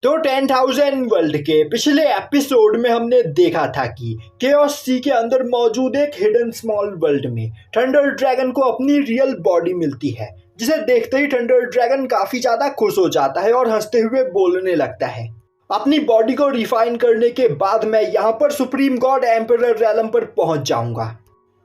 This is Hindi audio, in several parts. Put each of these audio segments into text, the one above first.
तो 10,000 वर्ल्ड के पिछले एपिसोड में हमने देखा था कि केओस सी के अंदर मौजूद एक हिडन स्मॉल वर्ल्ड में थंडर ड्रैगन को अपनी रियल बॉडी मिलती है, जिसे देखते ही थंडर ड्रैगन काफी ज्यादा खुश हो जाता है और हंसते हुए बोलने लगता है। अपनी बॉडी को रिफाइन करने के बाद मैं यहाँ पर सुप्रीम गॉड एम्परर रैलम पर पहुंच जाऊंगा।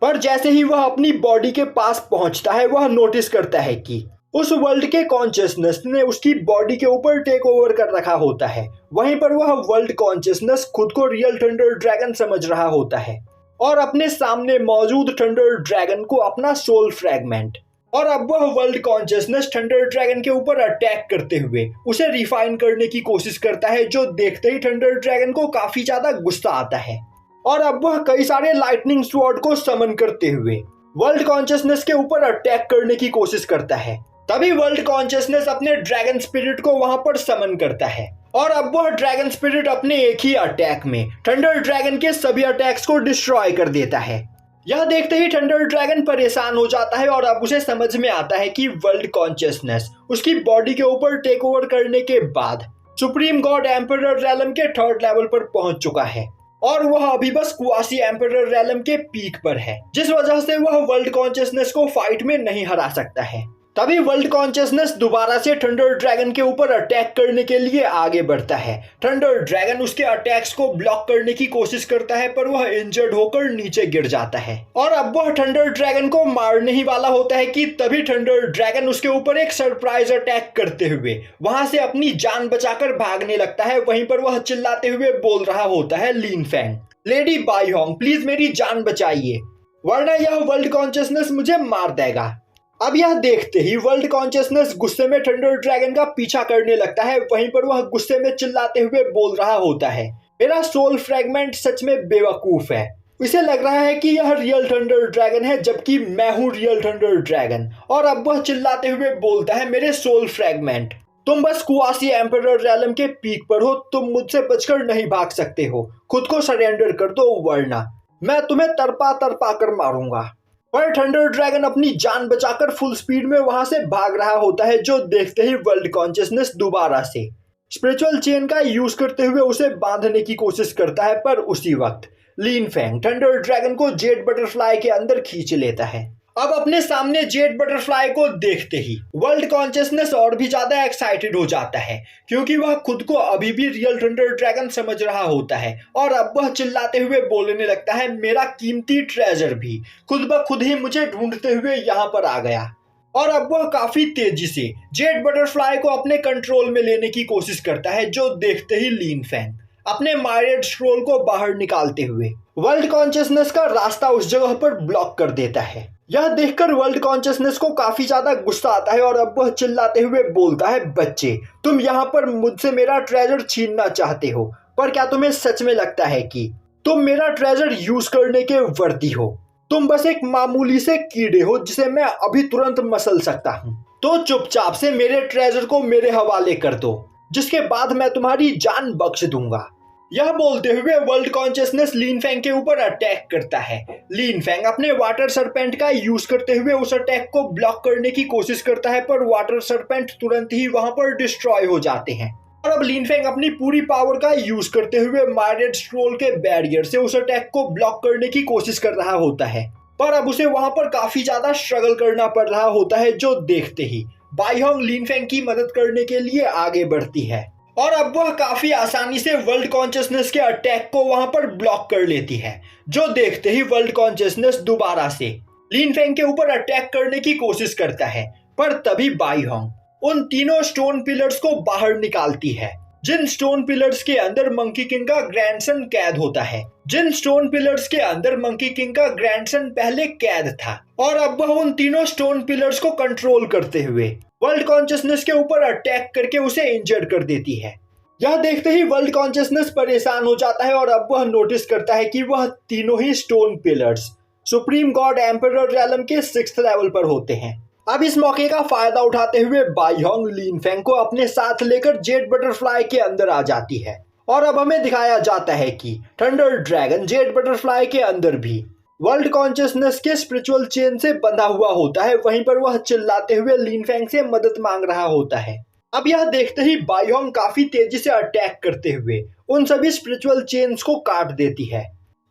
पर जैसे ही वह अपनी बॉडी के पास पहुंचता है, वह नोटिस करता है कि उस वर्ल्ड के कॉन्शियसनेस ने उसकी बॉडी के ऊपर टेक ओवर कर रखा होता है। वहीं पर वह वर्ल्ड कॉन्शियसनेस खुद को रियल थंडर ड्रैगन समझ रहा होता है और अपने सामने मौजूद थंडर ड्रैगन को अपना सोल फ्रैगमेंट, और अब वह वर्ल्ड कॉन्शियसनेस थंडर ड्रैगन के ऊपर अटैक करते हुए उसे रिफाइन करने की कोशिश करता है, जो देखते ही थंडर ड्रैगन को काफी ज्यादा गुस्सा आता है और अब वह कई सारे लाइटनिंग स्वॉर्ड को समन करते हुए वर्ल्ड कॉन्शियसनेस के ऊपर अटैक करने की कोशिश करता है। तभी वर्ल्ड कॉन्शियसनेस अपने ड्रैगन स्पिरिट को वहां पर समन करता है और अब वह ड्रैगन स्पिरिट अपने एक ही अटैक में थंडर ड्रैगन के सभी अटैक्स को डिस्ट्रॉय कर देता है। यह देखते ही थंडर ड्रैगन परेशान हो जाता है और अब उसे समझ में आता है कि वर्ल्ड कॉन्शियसनेस उसकी बॉडी के ऊपर टेक ओवर करने के बाद सुप्रीम गॉड एम्परर रैलम के 3rd लेवल पर पहुंच चुका है और वह अभी बस क्वासी एम्परर रैलम के पीक पर है, जिस वजह से वह वर्ल्ड कॉन्शियसनेस को फाइट में नहीं हरा सकता है। तभी वर्ल्ड कॉन्शियसनेस दोबारा से थंडर ड्रैगन के ऊपर अटैक करने के लिए आगे बढ़ता है। थंडर ड्रैगन उसके अटैक्स को ब्लॉक करने की कोशिश करता है, पर वह इंजर्ड होकर नीचे गिर जाता है और अब वह थंडर ड्रैगन को मारने ही वाला होता है कि तभी थंडर ड्रैगन उसके ऊपर एक सरप्राइज अटैक करते हुए वहां से अपनी जान बचाकर भागने लगता है। वहीं पर वह चिल्लाते हुए बोल रहा होता है, लीन फैंग, लेडी बाईहोंग, प्लीज मेरी जान बचाइए, वरना यह वर्ल्ड कॉन्शियसनेस मुझे मार देगा। अब यह देखते ही वर्ल्ड कॉन्शियसनेस गुस्से में थंडर ड्रैगन का पीछा करने लगता है। वहीं पर वह गुस्से में चिल्लाते हुए बोल रहा होता है, मेरा सोल फ्रैगमेंट सच में बेवकूफ है, इसे लग रहा है कि यह रियल थंडर ड्रैगन है जबकि मैं हूँ रियल थंडर ड्रैगन। और अब वह चिल्लाते हुए बोलता है, मेरे सोल फ्रैगमेंट, तुम बस क्वासी एम्परर रैलम के पीक पर हो, तुम मुझसे बचकर नहीं भाग सकते हो, खुद को सरेंडर कर दो वरना मैं तुम्हें तरपा तरपा कर मारूंगा। पर थंडर ड्रैगन अपनी जान बचाकर फुल स्पीड में वहां से भाग रहा होता है, जो देखते ही वर्ल्ड कॉन्शियसनेस दोबारा से स्पिरिचुअल चेन का यूज करते हुए उसे बांधने की कोशिश करता है। पर उसी वक्त लीन फैंग थंडर ड्रैगन को जेड बटरफ्लाई के अंदर खींच लेता है। अब अपने सामने जेड बटरफ्लाई को देखते ही वर्ल्ड कॉन्शियसनेस और भी ज्यादा एक्साइटेड हो जाता है, क्योंकि वह खुद को अभी भी रियल थंडर ड्रैगन समझ रहा होता है और अब वह चिल्लाते हुए बोलने लगता है, मेरा कीमती ट्रेजर भी खुद ब खुद ही मुझे ढूंढते हुए यहाँ पर आ गया। और अब वह काफी तेजी से जेड बटरफ्लाई को अपने कंट्रोल में लेने की कोशिश करता है, जो देखते ही लीन फैंग अपने मायरेड स्क्रोल को बाहर निकालते हुए वर्ल्ड कॉन्शियसनेस का रास्ता उस जगह पर ब्लॉक कर देता है। यह देखकर वर्ल्ड कॉन्शियसनेस को काफी ज्यादा गुस्सा आता है और अब वह चिल्लाते हुए बोलता है, बच्चे, तुम यहाँ पर मुझसे मेरा ट्रेजर छीनना चाहते हो, पर क्या तुम्हें सच में लगता है कि तुम मेरा ट्रेजर यूज करने के वर्दी हो? तुम बस एक मामूली से कीड़े हो जिसे मैं अभी तुरंत मसल सकता हूँ। तो चुपचाप से मेरे ट्रेजर को मेरे हवाले कर दो, जिसके बाद मैं तुम्हारी जान बख्श दूंगा। यह बोलते हुए वर्ल्ड कॉन्शियसनेस लीन फैंग के ऊपर अटैक करता है। लीन फैंग अपने वाटर सरपेंट का यूज करते हुए उस अटैक को ब्लॉक करने की कोशिश करता है, पर वाटर सरपेंट तुरंत ही वहां पर डिस्ट्रॉय हो जाते हैं और अब लीन फैंग अपनी पूरी पावर का यूज करते हुए मायरेड स्क्रोल के बैरियर से उस अटैक को ब्लॉक करने की कोशिश कर रहा होता है, पर अब उसे वहां पर काफी ज्यादा स्ट्रगल करना पड़ रहा होता है, जो देखते ही बाईहोंग लीन फैंग की मदद करने के लिए आगे बढ़ती है और अब वह काफी आसानी से वर्ल्ड कॉन्शियसनेस के अटैक को वहां पर ब्लॉक कर लेती है, जो देखते ही वर्ल्ड कॉन्शियसनेस दोबारा से लीन फैंग के ऊपर अटैक करने की कोशिश करता है। पर तभी बाईहोंग उन तीनों स्टोन पिलर्स को बाहर निकालती है, जिन स्टोन पिलर्स के अंदर मंकी किंग का ग्रैंडसन कैद होता है, जिन स्टोन पिलर्स के अंदर मंकी किंग का ग्रैंडसन पहले कैद था। और अब वह उन तीनों स्टोन पिलर्स को कंट्रोल करते हुए वर्ल्ड कॉन्शियसनेस के ऊपर अटैक करके उसे इंजर्ड कर देती है। यह देखते ही वर्ल्ड कॉन्शियसनेस परेशान हो जाता है और अब वह नोटिस करता है कि वह तीनों ही stone pillars supreme god emperor realm के 6th लेवल पर होते हैं। अब इस मौके का फायदा उठाते हुए बाईहोंग लीन फैंग को अपने साथ लेकर जेड बटरफ्लाई के अंदर आ जाती है और अब हमें दिखाया जाता है कि थंडर ड्रैगन जेड बटरफ्लाई के अंदर भी वर्ल्ड कॉन्शियसनेस के स्पिरिचुअल चेन से बंधा हुआ होता है। वहीं पर वह चिल्लाते हुए लीन फैंग से मदद मांग रहा होता है। अब यह देखते ही बायोंग काफी तेजी से अटैक करते हुए उन सभी स्पिरिचुअल चेन्स को काट देती है।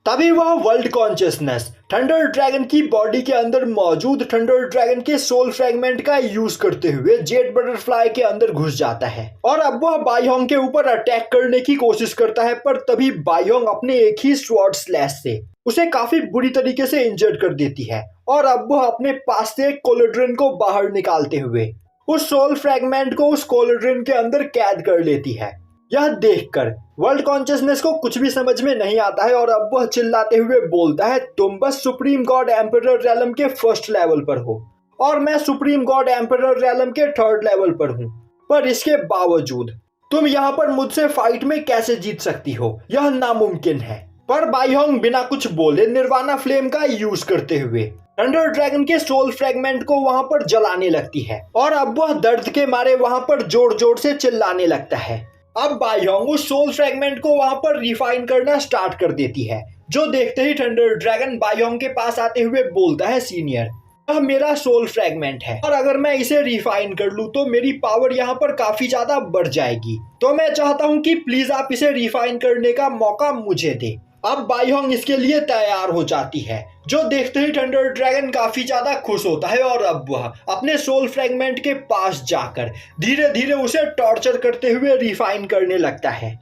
तभी वह वर्ल्ड कॉन्शियसनेस थंडर ड्रैगन की बॉडी के अंदर मौजूद थंडर ड्रैगन के सोल फ्रैगमेंट का यूज करते हुए जेड बटरफ्लाई के अंदर घुस जाता है और अब वह बायोंग के ऊपर अटैक करने की कोशिश करता है, पर तभी बायोंग अपने एक ही स्वॉर्ड स्लैश से उसे काफी बुरी तरीके से इंजर्ड कर देती है और अब वह अपने पास से एक कोलोड्रिन को बाहर निकालते हुए उस सोल फ्रैगमेंट को उस कोलोड्रिन के अंदर कैद कर लेती है। यह देखकर वर्ल्ड कॉन्शियसनेस को कुछ भी समझ में नहीं आता है और अब वह चिल्लाते हुए बोलता है, तुम बस सुप्रीम गॉड एम्परर रैलम के फर्स्ट लेवल पर हो और मैं सुप्रीम गॉड एम्परर रैलम के थर्ड लेवल पर हूँ, पर इसके बावजूद तुम यहाँ पर मुझसे फाइट में कैसे जीत सकती हो, यह नामुमकिन है। पर बायोंग बिना कुछ बोले निर्वाणा फ्लेम का यूज करते हुए थंडर ड्रैगन के सोल फ्रैगमेंट को वहां पर जलाने लगती है और अब वह दर्द के मारे वहां पर जोर जोर से चिल्लाने लगता है। अब बायोंग उस सोल फ्रैगमेंट को वहां पर रिफाइन करना स्टार्ट कर देती है, जो देखते ही थंडर ड्रैगन बायोंग के पास आते हुए बोलता है, सीनियर यह मेरा सोल फ्रैगमेंट है और अगर मैं इसे रिफाइन कर लूं तो मेरी पावर यहाँ पर काफी ज्यादा बढ़ जाएगी, तो मैं चाहता हूँ कि प्लीज आप इसे रिफाइन करने का मौका मुझे दे। अब बायोंग इसके लिए तैयार हो जाती है, जो देखते ही थंडर ड्रैगन काफी ज्यादा खुश होता है और अब वह अपने सोल फ्रैगमेंट के पास जाकर धीरे धीरे उसे टॉर्चर करते हुए रिफाइन करने लगता है।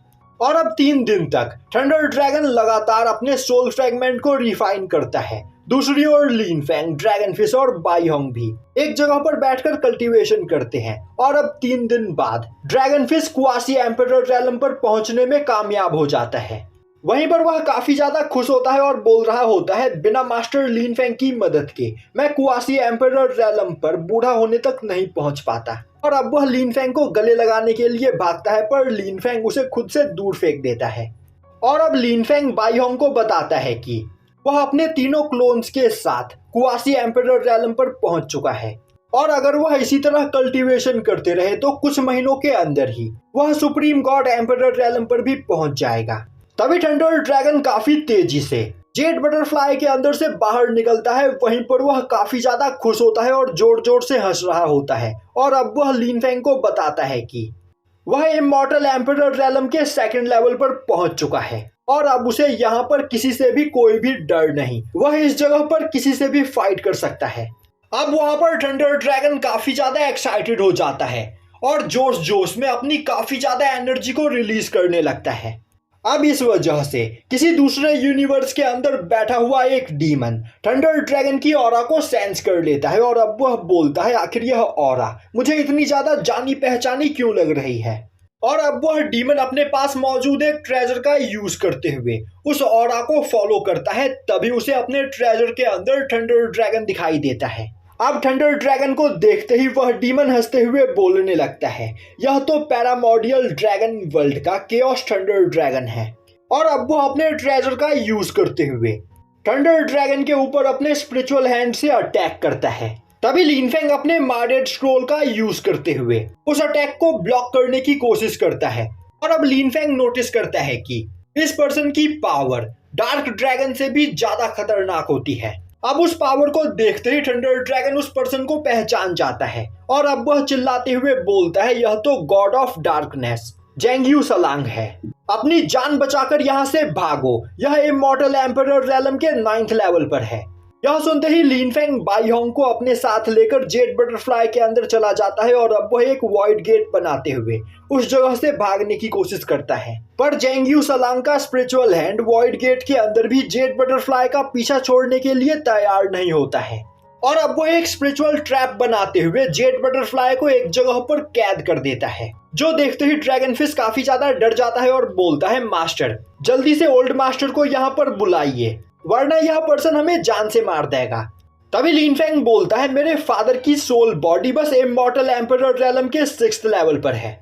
और अब 3 दिन तक थंडर ड्रैगन लगातार अपने सोल फ्रैगमेंट को रिफाइन करता है। दूसरी ओर लीन फैंग, ड्रैगन फिश और बायोंग भी एक जगह पर बैठकर कल्टीवेशन करते हैं और अब 3 दिन बाद dragon fish quasi emperor realm पर पहुंचने में कामयाब हो जाता है। वहीं पर वह काफी ज्यादा खुश होता है और बोल रहा होता है, बिना मास्टर लीन फैंग की मदद के मैं क्वासी एम्परर रैलम पर बूढ़ा होने तक नहीं पहुंच पाता। और अब वह लीन फैंग को गले लगाने के लिए भागता है, पर लीन फैंग उसे खुद से दूर फेंक देता है। और अब लीन फैंग बायोंग को बताता है कि वह अपने तीनों क्लोन्स के साथ क्वासी एम्परर रैलम पर पहुंच चुका है और अगर वह इसी तरह कल्टीवेशन करते रहे तो कुछ महीनों के अंदर ही वह सुप्रीम गॉड एम्परर रैलम पर भी पहुंच जाएगा। तभी थंडर ड्रैगन काफी तेजी से जेड बटरफ्लाई के अंदर से बाहर निकलता है। वहीं पर वह काफी ज्यादा खुश होता है और जोर जोर से हंस रहा होता है और अब वह लीन फैंग को बताता है कि वह इमॉर्टल एम्परर रैलम के 2nd लेवल पर पहुंच चुका है और अब उसे यहाँ पर किसी से भी कोई भी डर नहीं, वह इस जगह पर किसी से भी फाइट कर सकता है। अब वहां पर थंडर ड्रैगन काफी ज्यादा एक्साइटेड हो जाता है और जोश जोश में अपनी काफी ज्यादा एनर्जी को रिलीज करने लगता है। अब इस वजह से किसी दूसरे यूनिवर्स के अंदर बैठा हुआ एक डीमन थंडर ड्रैगन की ऑरा को सेंस कर लेता है और अब वह बोलता है, आखिर यह ऑरा मुझे इतनी ज्यादा जानी पहचानी क्यों लग रही है। और अब वह डीमन अपने पास मौजूद एक ट्रेजर का यूज करते हुए उस ऑरा को फॉलो करता है, तभी उसे अपने ट्रेजर के अंदर थंडर ड्रैगन दिखाई देता है। अब थंडर ड्रैगन को देखते ही वह डीमन हंसते हुए बोलने लगता है, यह तो पैरामॉर्डियल ड्रैगन वर्ल्ड का केओस थंडर ड्रैगन है। और अब वह अपने ट्रेजर का यूज करते हुए थंडर ड्रैगन के ऊपर अपने स्पिरिचुअल हैंड से अटैक करता है। तभी लीन फैंग अपने मार्डेड स्क्रोल का यूज करते हुए उस अटैक को ब्लॉक करने की कोशिश करता है और अब लीन फैंग नोटिस करता है कि इस पर्सन की पावर डार्क ड्रैगन से भी ज्यादा खतरनाक होती है। अब उस पावर को देखते ही थंडर ड्रैगन उस पर्सन को पहचान जाता है और अब वह चिल्लाते हुए बोलता है, यह तो गॉड ऑफ डार्कनेस जेंग्यू सलांग है, अपनी जान बचाकर यहाँ से भागो, यह इमॉर्टल एम्परर रैलम के 9th लेवल पर है। यह सुनते ही लीन फैंग बायोंग को अपने साथ लेकर जेड बटरफ्लाई के अंदर चला जाता है और अब वह एक वॉइड गेट बनाते हुए उस जगह से भागने की कोशिश करता है, पर जेंग्यू सलांग का स्पिरिचुअल हैंड वॉइड गेट के अंदर भी जेड बटरफ्लाई का पीछा छोड़ने के लिए तैयार नहीं होता है और अब वह एक स्पिरिचुअल ट्रैप बनाते हुए जेड बटरफ्लाई को एक जगह पर कैद कर देता है, जो देखते ही ड्रैगन फिश काफी ज्यादा डर जाता है और बोलता है, मास्टर जल्दी से ओल्ड मास्टर को यहाँ पर बुलाइए, वरना यह पर्सन हमें जान से मार देगा। तभी लीन फैंग बोलता है, मेरे फादर की सोल बॉडी बस इमॉर्टल एम्परर रैलम के 6th लेवल पर है,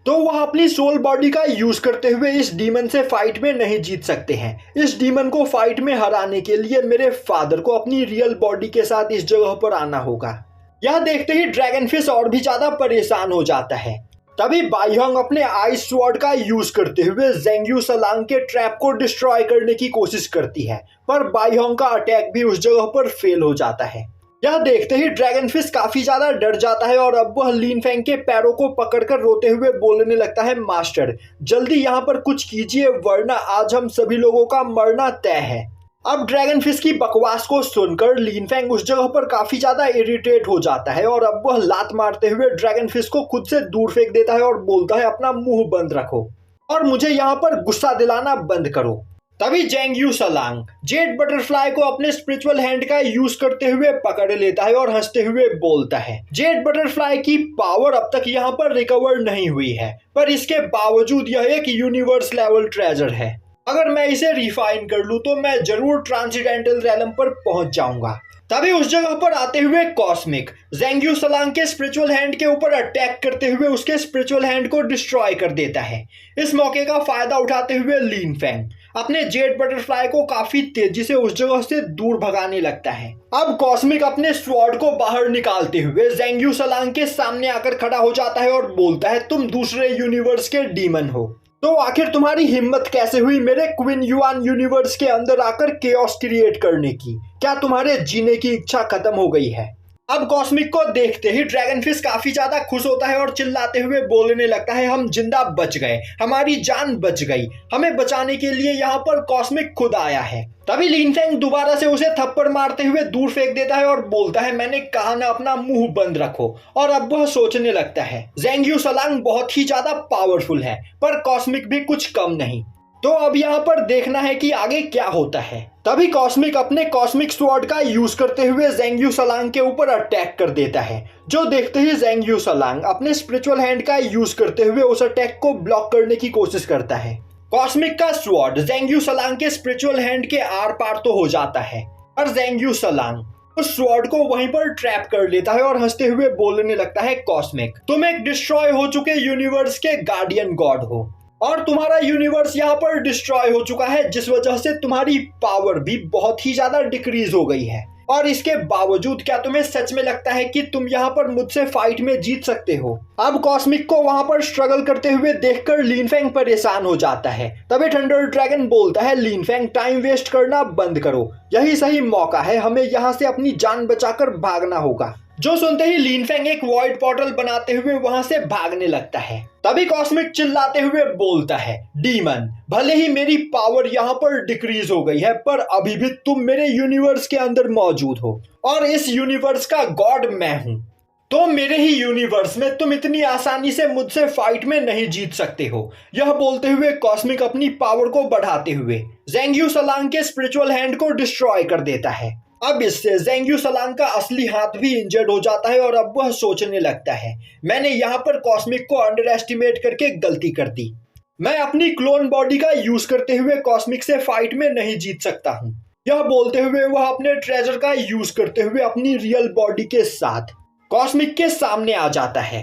तो वह अपनी सोल बॉडी का यूज करते हुए इस डीमन से फाइट में नहीं जीत सकते हैं। इस डीमन को फाइट में हराने के लिए मेरे फादर को अपनी रियल बॉडी के साथ इस जगह पर आना होगा। यह देखते ही ड्रैगन फिश और भी ज्यादा परेशान हो जाता है। तभी बायोंग अपने आइस स्वॉर्ड का यूज करते हुए जेंग्यू सलांग के ट्रैप को डिस्ट्रॉय करने की कोशिश करती है, पर बायोंग का अटैक भी उस जगह पर फेल हो जाता है। यह देखते ही ड्रैगन फिश काफी ज्यादा डर जाता है और अब वह लीन फैंग के पैरों को पकड़कर रोते हुए बोलने लगता है, मास्टर जल्दी यहाँ पर कुछ कीजिए वरना आज हम सभी लोगों का मरना तय है। अब ड्रैगन फिश की बकवास को सुनकर लीन फैंग उस जगह पर काफी ज्यादा इरिटेट हो जाता है और अब वह लात मारते हुए ड्रैगन फिश को खुद से दूर फेंक देता है और बोलता है, अपना मुंह बंद रखो और मुझे यहाँ पर गुस्सा दिलाना बंद करो। तभी जेंग यू सलांग जेड बटरफ्लाई को अपने स्पिरिचुअल हैंड का यूज करते हुए पकड़ लेता है और हंसते हुए बोलता है, जेड बटरफ्लाई की पावर अब तक यहाँ पर रिकवर नहीं हुई है, पर इसके बावजूद यह एक यूनिवर्स लेवल ट्रेजर है। अगर मैं इसे रिफाइन कर लूं तो मैं जरूर ट्रांसेंडेंटल रैलम पर पहुंच जाऊंगा। तभी उस जगह पर आते हुए कॉस्मिक जेंग यू सलांग के स्पिरिचुअल हैंड के ऊपर अटैक करते हुए उसके स्पिरिचुअल हैंड को डिस्ट्रॉय कर देता है। इस मौके का फायदा उठाते हुए लीन फैंग अपने जेड बटरफ्लाई को काफी तेजी से उस जगह से दूर भगाने लगता है। अब कॉस्मिक अपने स्वॉर्ड को बाहर निकालते हुए जेंग यू सलांग के सामने आकर खड़ा हो जाता है और बोलता है, तुम दूसरे यूनिवर्स के डीमन हो, तो आखिर तुम्हारी हिम्मत कैसे हुई मेरे क्वीन युआन यूनिवर्स के अंदर आकर केओस क्रिएट करने की? क्या तुम्हारे जीने की इच्छा खत्म हो गई है? अब कॉस्मिक को देखते ही ड्रैगन फिश काफी ज्यादा खुश होता है और चिल्लाते हुए बोलने लगता है, हम जिंदा बच गए, हमारी जान बच गई, हमें बचाने के लिए यहाँ पर कॉस्मिक खुद आया है। तभी लीन फैंग दोबारा से उसे थप्पड़ मारते हुए दूर फेंक देता है और बोलता है, मैंने कहा ना अपना मुंह बंद रखो। और अब वह सोचने लगता है, जेंग यू सलांग बहुत ही ज्यादा पावरफुल है पर कॉस्मिक भी कुछ कम नहीं, तो अब यहाँ पर देखना है कि आगे क्या होता है। तभी कॉस्मिक अपने कॉस्मिक स्वॉर्ड का यूज करते हुए जेंग यू सलांग के ऊपर अटैक कर देता है, जो देखते ही जेंग यू सलांग अपने स्पिरिचुअल हैंड का यूज करते हुए उस अटैक को ब्लॉक करने की कोशिश करता है। कॉस्मिक का स्वॉर्ड जेंग यू सलांग के स्पिरिचुअल हैंड के आर पार तो हो जाता है और जेंग यू सलांग उस स्वॉर्ड को वहीं पर ट्रैप कर लेता है और हंसते हुए बोलने लगता है, कॉस्मिक तुम एक डिस्ट्रॉय हो चुके यूनिवर्स के गार्डियन गॉड हो और तुम्हारा यूनिवर्स यहाँ पर डिस्ट्रॉय हो चुका है, जिस वजह से तुम्हारी पावर भी बहुत ही ज्यादा डिक्रीज हो गई है। और इसके बावजूद क्या तुम्हें सच में लगता है कि तुम यहाँ पर मुझसे फाइट में जीत सकते हो? अब कॉस्मिक को वहां पर स्ट्रगल करते हुए देखकर लीन फैंग परेशान हो जाता है। तभी थंडर ड्रैगन बोलता है, लीन फैंग टाइम वेस्ट करना बंद करो, यही सही मौका है, हमें यहाँ से अपनी जान बचाकर भागना होगा। जो सुनते ही लीन फैंग एक वॉइड पोर्टल बनाते हुए वहां से भागने लगता है। तभी कॉस्मिक चिल्लाते हुए बोलता है, डीमन भले ही मेरी पावर यहाँ पर डिक्रीज हो गई है पर अभी भी तुम मेरे यूनिवर्स के अंदर मौजूद हो और इस यूनिवर्स का गॉड मैं हूँ, तो मेरे ही यूनिवर्स में तुम इतनी आसानी से मुझसे फाइट में नहीं जीत सकते हो। यह बोलते हुए कॉस्मिक अपनी पावर को बढ़ाते हुए जेंग यू सलांग के स्पिरिचुअल हैंड को डिस्ट्रॉय कर देता है। अब इससे जेंग यू सलांग का असली हाथ भी इंजर्ड हो जाता है और अब वह सोचने लगता है, मैंने यहाँ पर कॉस्मिक को अंडर एस्टिमेट करके गलती कर दी, मैं अपनी क्लोन बॉडी का यूज करते हुए कॉस्मिक से फाइट में नहीं जीत सकता हूँ। यह बोलते हुए वह अपने ट्रेजर का यूज करते हुए अपनी रियल बॉडी के साथ कॉस्मिक के सामने आ जाता है।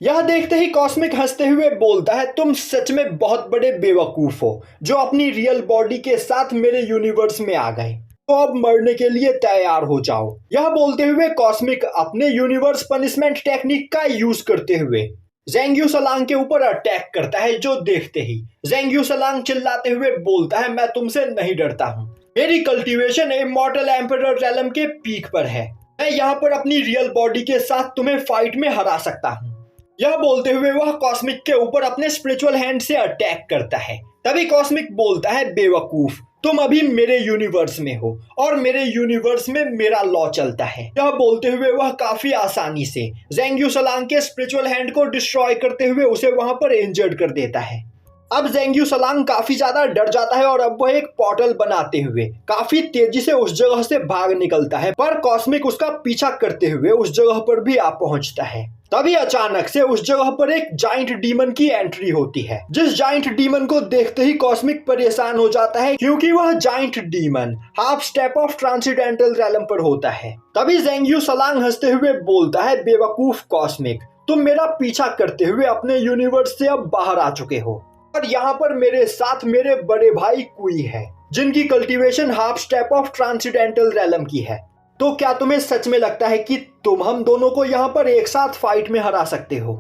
यह देखते ही कॉस्मिक हंसते हुए बोलता है, तुम सच में बहुत बड़े बेवकूफ हो जो अपनी रियल बॉडी के साथ मेरे यूनिवर्स में आ गए, तो अब मरने के लिए तैयार हो जाओ। यह बोलते हुए कॉस्मिक अपने यूनिवर्स पनिशमेंट टेक्निक का यूज करते हुए जेंग यू सलांग के ऊपर अटैक करता है, जो देखते ही जेंग यू सलांग चिल्लाते हुए बोलता है, मैं तुमसे नहीं डरता हूँ, मेरी कल्टीवेशन इमॉर्टल एम्परर रैलम के पीक पर है, मैं यहाँ पर अपनी रियल बॉडी के साथ तुम्हें फाइट में हरा सकता हूँ। यह बोलते हुए वह कॉस्मिक के ऊपर अपने स्पिरिचुअल हैंड से अटैक करता है। तभी कॉस्मिक बोलता है, बेवकूफ तुम अभी मेरे यूनिवर्स में हो और मेरे यूनिवर्स में मेरा लॉ चलता है। यह बोलते हुए वह काफी आसानी से जेंग यू सलांग के स्पिरिचुअल हैंड को डिस्ट्रॉय करते हुए उसे वहां पर इंजर्ड कर देता है। अब जेंग यू सलांग काफी ज्यादा डर जाता है और अब वह एक पोर्टल बनाते हुए काफी तेजी से उस जगह से भाग निकलता है, पर कॉस्मिक उसका पीछा करते हुए उस जगह पर भी आ पहुंचता है। तभी अचानक से उस जगह पर एक जाइंट डीमन की एंट्री होती है, जिस जाइंट डीमन को देखते ही कॉस्मिक परेशान हो जाता है, क्योंकि वह giant demon half step of transcendental realm पर होता है। तभी जेंग यू सलांग हंसते हुए बोलता है, बेवकूफ कॉस्मिक तुम मेरा पीछा करते हुए अपने यूनिवर्स से अब बाहर आ चुके हो और यहाँ पर मेरे साथ मेरे बड़े भाई कुई है, जिनकी cultivation half step of transcendental realm की है, तो क्या तुम्हें सच में लगता है कि तुम हम दोनों को यहाँ पर एक साथ फाइट में हरा सकते हो?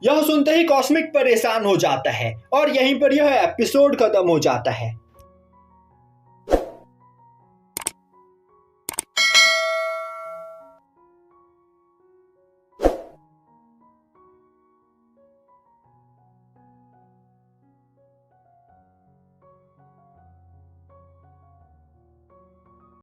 यह सुनते ही कॉस्मिक परेशान हो जाता है और यहीं पर यह एपिसोड खत्म हो जाता है।